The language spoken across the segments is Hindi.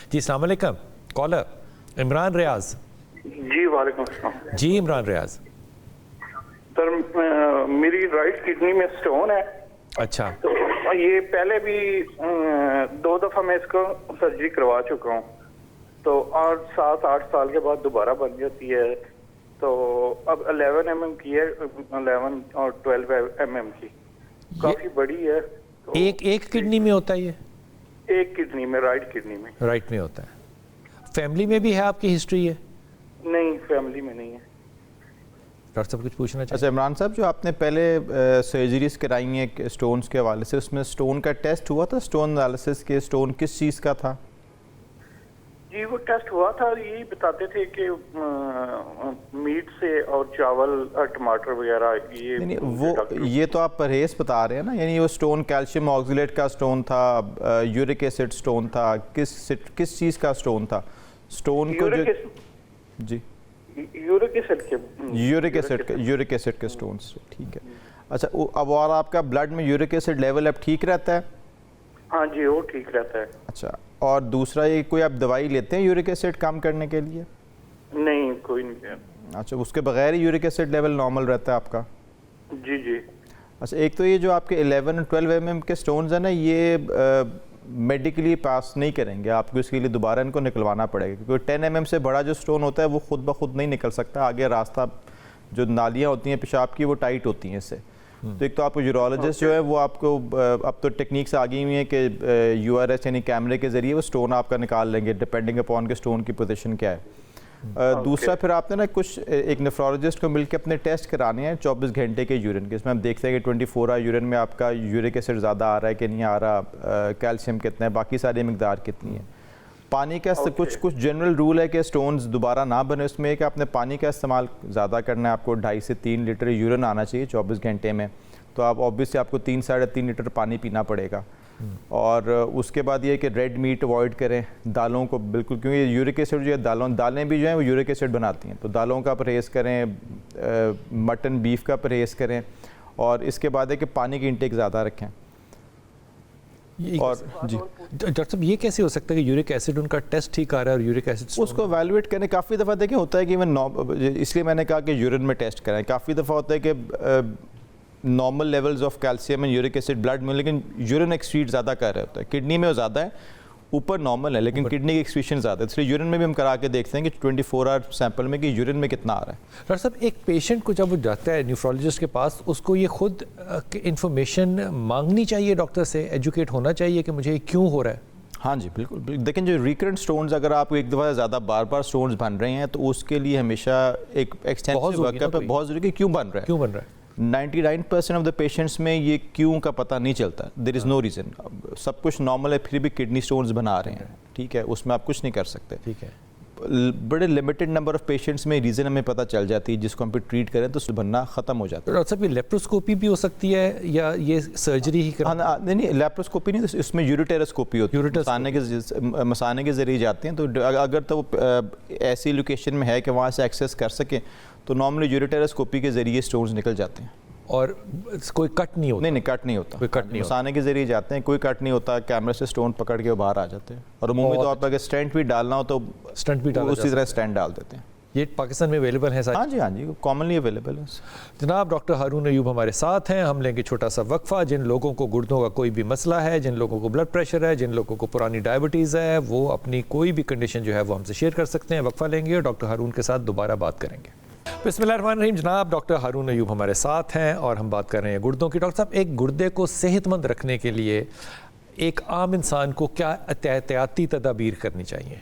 जी अस्सलाम वालेकुम। कॉलर इमरान रियाज। जी वालेकुम अस्सलाम। जी इमरान रियाज। सर मेरी राइट किडनी में स्टोन है। अच्छा। तो ये पहले भी 2 दफा मैं इसको सर्जरी करवा चुका हूँ, तो और 7-8 साल के बाद दोबारा बन जाती है। तो अब 11 mm की है, 11 और 12 mm की, काफी बड़ी है। तो एक किडनी में होता है ये? एक किडनी में, राइट किडनी में। राइट में होता है। फैमिली में भी है आपकी हिस्ट्री है? नहीं, फैमिली में नहीं है। डॉक्टर साहब कुछ पूछना चाहिए? अच्छा इमरान साहब, जो आपने पहले सर्जरीज कराई हैं स्टोन्स के हवाले से, उसमें स्टोन का टेस्ट हुआ था? स्टोन एनालिसिस के स्टोन किस चीज़ का था? जी वो टेस्ट हुआ था, यही बताते थे कि मीट से और चावल और टमाटर वगैरह ये नहीं, वो ये तो आप परहेज बता रहे हैं ना, यानी वो स्टोन कैल्शियम ऑक्सलेट का स्टोन था, यूरिक एसिड स्टोन था, किस चीज़ का स्टोन था? स्टोन को जो जी यूरिक एसिड के स्टोन से, ठीक है। अच्छा, अब और आपका ब्लड में यूरिक एसिड लेवल अब ठीक रहता है? हाँ जी, वो ठीक रहता है। अच्छा, और दूसरा ये कोई आप दवाई लेते हैं यूरिक एसिड कम करने के लिए? नहीं, कोई नहीं। अच्छा, उसके बगैर ही यूरिक एसिड लेवल नॉर्मल रहता है आपका? जी जी। अच्छा, एक तो ये जो आपके 11 और 12 mm के स्टोन्स हैं ना, ये मेडिकली पास नहीं करेंगे, आपको इसके लिए दोबारा इनको निकलवाना पड़ेगा, क्योंकि 10 mm से बड़ा जो स्टोन होता है वो खुद ब खुद नहीं निकल सकता। आगे रास्ता, जो नालियाँ होती हैं पेशाब की, वो टाइट होती हैं इससे। तो एक तो आपको यूरोलॉजिस्ट जो है वो आपको अब तो टेक्निक्स आ गई हुई हैं कि URS यानी कैमरे के ज़रिए वो स्टोन आपका निकाल लेंगे, डिपेंडिंग अपॉन के स्टोन की पोजीशन क्या है। दूसरा, फिर आपने ना कुछ एक नेफ्रोलॉजिस्ट को मिलकर अपने टेस्ट कराने हैं 24 घंटे के यूरिन के। इसमें हम देखते हैं कि 24 आवर यूरिन में आपका यूरिक एसिड ज़्यादा आ रहा है कि नहीं आ रहा, कैल्शियम कितना है, बाकी सारी मकदार कितनी है। पानी का कुछ जनरल रूल है कि स्टोन्स दोबारा ना बने, उसमें कि आपने पानी का इस्तेमाल ज़्यादा करना है। आपको 2.5 से 3 लीटर यूरिन आना चाहिए 24 घंटे में, तो आप ऑब्वियसली आपको 3-3.5 लीटर पानी पीना पड़ेगा। और उसके बाद ये कि रेड मीट अवॉइड करें, दालों को बिल्कुल, क्योंकि यूरिक एसिड जो है दालें भी जो हैं वो यूरिक एसिड बनाती हैं, तो दालों का परहेज़ करें, मटन बीफ का परहेज़ करें, और इसके बाद है कि पानी की इंटेक ज़्यादा रखें। और जी डॉक्टर साहब, ये कैसे हो सकता है कि यूरिक एसिड उनका टेस्ट ठीक आ रहा है और यूरिक एसिड उसको एवेलुएट करें? काफ़ी दफ़ा देखें होता है कि इसलिए मैंने कहा कि यूरिन में टेस्ट करें। काफ़ी दफ़ा होता है कि normal levels of calcium and uric acid blood में, लेकिन यूरिन एक्सक्रीट ज़्यादा कर रहा होता है। किडनी में वो ज़्यादा है, ऊपर नॉर्मल है, लेकिन किडनी की एक्सक्रीशन ज़्यादा है। इसलिए यूरिन में भी हम करा के देखते हैं कि 24 आवर सैंपल में कि यूरिन में कितना आ रहा है। डॉक्टर साहब, एक पेशेंट को जब वो जाता है न्यूरोलॉजिस्ट के पास, उसको ये खुद इंफॉर्मेशन मांगनी चाहिए डॉक्टर से, एजुकेट होना चाहिए कि मुझे क्यों हो रहा है? हाँ जी, बिल्कुल। देखें, जो रिकरेंट स्टोन्स अगर आपको एक दफ़ा ज़्यादा बार बार स्टोन्स बन रहे हैं, तो उसके लिए हमेशा एक एक्सटेंसिव वर्कअप है, बहुत ज़रूरी। क्यों बन रहा है, क्यों बन रहा है? 99% ऑफ द पेशेंट्स में ये क्यों का पता नहीं चलता। देयर इज़ नो रीज़न, सब कुछ नॉर्मल है, फिर भी किडनी स्टोन्स बना रहे हैं, ठीक है, उसमें आप कुछ नहीं कर सकते। ठीक है, बड़े लिमिटेड नंबर ऑफ पेशेंट्स में रीज़न हमें पता चल जाती है, जिसको हम फिर ट्रीट करें तो बनना ख़त्म हो जाता है। डॉक्टर साहब, ये लेप्रोस्कोपी भी हो सकती है या ये सर्जरी ही करा? नहीं, लेप्रोस्कोपी नहीं, तो इसमें यूरिटेरोस्कोपी होती है, मसाने के ज़रिए जाते हैं। तो अगर तो ऐसी लोकेशन में है कि वहाँ से एक्सेस कर सकें, तो नॉर्मली यूरिटेरोस्कोपी के ज़रिए स्टोन्स निकल जाते हैं। और कोई कट नहीं होता? नहीं, कट नहीं होता, कोई कट नहीं होता, मसाने के ज़रिए जाते हैं, कोई कट नहीं होता। कैमरे से स्टोन पकड़ के बाहर आ जाते हैं। और अमूमी तौर पर अगर स्टेंट भी डालना हो तो स्टेंट भी डाला उसी तरह स्टेंट डाल देते हैं। ये पाकिस्तान में अवेलेबल है सारी? हाँ जी, हाँ जी, कॉमनली अवेलेबल है। जनाब, डॉक्टर हारून अयूब हमारे साथ हैं। हम लेंगे छोटा सा वक्फा। जिन लोगों को गुर्दों का कोई भी मसला है, जिन लोगों को ब्लड प्रेशर है, जिन लोगों को पुरानी डायबिटीज़ है, वो अपनी कोई भी कंडीशन जो है वो हमसे शेयर कर सकते हैं। वक्फा लेंगे और डॉक्टर हारून के साथ दोबारा बात करेंगे। बिस्मिल्लाहिर्रहमानिर्रहीम। जनाब, डॉक्टर हारून अयूब हमारे साथ हैं और हम बात कर रहे हैं गुर्दों की। डॉक्टर साहब, एक गुर्दे को सेहतमंद रखने के लिए एक आम इंसान को क्या एहतियाती तदाबीर करनी चाहिए?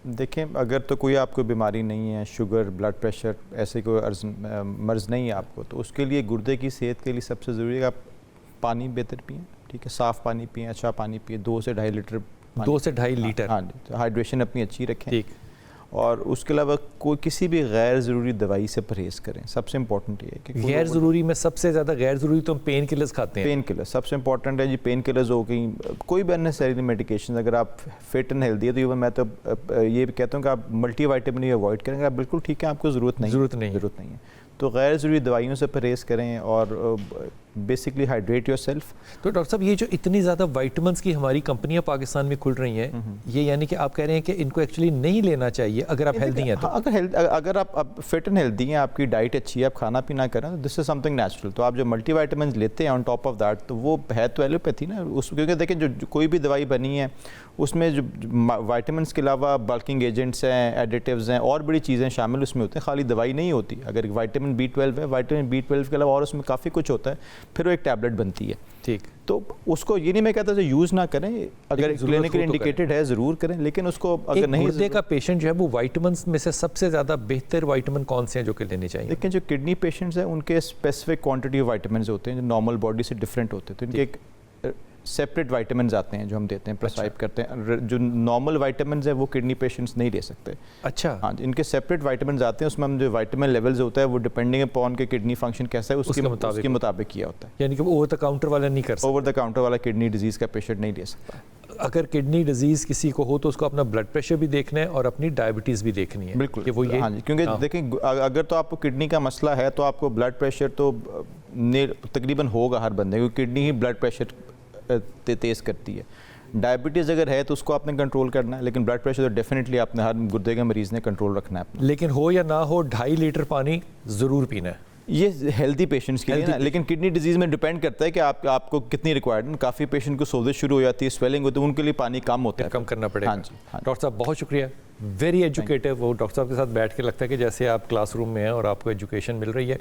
देखें, अगर तो कोई आपको बीमारी नहीं है, शुगर, ब्लड प्रेशर, ऐसे कोई मर्ज़ नहीं है आपको, तो उसके लिए गुर्दे की सेहत के लिए सबसे ज़रूरी है आप पानी बेहतर पिएँ, ठीक है, साफ़ पानी पिएँ, अच्छा पानी पिए, 2 से 2.5 लीटर। 2 से 2.5 लीटर? हाँ जी, हाइड्रेशन अपनी अच्छी रखें। ठीक। और उसके अलावा कोई किसी भी गैर ज़रूरी दवाई से परहेज़ करें। सबसे इम्पोर्टेंट ये है कि गैर ज़रूरी में सबसे ज़्यादा गैर ज़रूरी तो हम पेन किलर्स खाते हैं। पेन किलर सबसे इंपॉर्टेंट है जी। पेन किलर्स हो गई, कोई भी अननेसेसरी मेडिकेशन। अगर आप फिट एंड हेल्दी है तो मैं तो ये भी कहता हूँ कि आप मल्टी वाइटामिन ही अवॉइड करेंगे, आप बिल्कुल ठीक है, आपको ज़रूरत नहीं है। तो गैर ज़रूरी दवाइयों से परहेज़ करें और बेसिकली हाइड्रेट योरसेल्फ। तो डॉक्टर साहब, ये जो इतनी ज़्यादा विटामिन्स की हमारी कंपनियां पाकिस्तान में खुल रही हैं, ये यानी कि आप कह रहे हैं कि इनको एक्चुअली नहीं लेना चाहिए अगर आप हेल्दी हैं तो? अगर आप फिट एंड हेल्दी हैं, आपकी डाइट अच्छी है, आप खाना पीना करें, तो दिस इज समथिंग नेचुरल। तो आप जो मल्टीविटामिन लेते हैं ऑन टॉप ऑफ दैट, तो वो है तो एलोपैथी ना उस, क्योंकि देखें जो कोई भी दवाई बनी है उसमें जो विटामिन्स के अलावा बल्किंग एजेंट्स हैं, एडिटिव्स हैं, और बड़ी चीज़ें शामिल उसमें होते हैं, खाली दवाई नहीं होती। अगर विटामिन B12 है, विटामिन B12 के अलावा और उसमें काफ़ी कुछ होता है, फिर वो एक टैबलेट बनती है। ठीक, तो उसको ये नहीं मैं कहता जो यूज़ ना करें, अगर क्लिनिकली इंडिकेटेड है ज़रूर करें, लेकिन उसको अगर नहीं। गुर्दे का पेशेंट जो है वो विटामिन्स में से सबसे ज़्यादा बेहतर विटामिन कौन से हैं जो कि लेने चाहिए? लेकिन जो किडनी पेशेंट्स हैं उनके स्पेसिफिक क्वांटिटी ऑफ विटामिन्स होते हैं जो नॉर्मल बॉडी से डिफरेंट होते हैं, तो इनके एक सेपरेट विटामिन्स आते हैं जो हम देते हैं, प्रिस्क्राइब करते हैं। जो नॉर्मल विटामिन्स है वो किडनी पेशेंट्स नहीं ले सकते। अच्छा, हाँ, इनके सेपरेट विटामिन्स आते हैं, उसमें हम जो विटामिन लेवल्स होता है वो डिपेंडिंग अपॉन के किडनी फंक्शन कैसा है उसके मुताबिक किया होता है। यानी कि वो ओवर द काउंटर वाला नहीं कर सकता? ओवर द काउंटर वाला किडनी डिजीज़ का पेशेंट नहीं ले सकता। अगर किडनी डिजीज़ किसी को हो तो उसको अपना ब्लड प्रेशर भी देखना है और अपनी डायबिटीज़ भी देखनी है। बिल्कुल, कि वो ये, हाँ जी, क्योंकि देखें अगर तो आपको किडनी का मसला है तो आपको ब्लड प्रेशर तो तकरीबन होगा हर बंदे, क्योंकि किडनी ही ब्लड प्रेशर तेज़ करती है। डायबिटीज़ अगर है तो उसको आपने कंट्रोल करना है, लेकिन ब्लड प्रेशर तो डेफिनेटली आपने हर गुर्दे के मरीज़ ने कंट्रोल रखना है अपना। लेकिन हो या ना हो 2.5 लीटर पानी ज़रूर पीना है। ये हेल्दी पेशेंट्स के लिए ना, लेकिन किडनी डिजीज़ में डिपेंड करता है कि आपको कितनी रिक्वायर्ड। काफ़ी पेशेंट को सोजिश शुरू हो जाती है, स्वेलिंग होती है, उनके लिए पानी कम होता है, कम करना पड़ेगा। हाँ जी, हाँ। डॉक्टर साहब बहुत शुक्रिया, वेरी एजुकेटिव। वो डॉक्टर साहब के साथ बैठ के लगता है कि जैसे आप क्लासरूम में हैं और आपको एजुकेशन मिल रही है।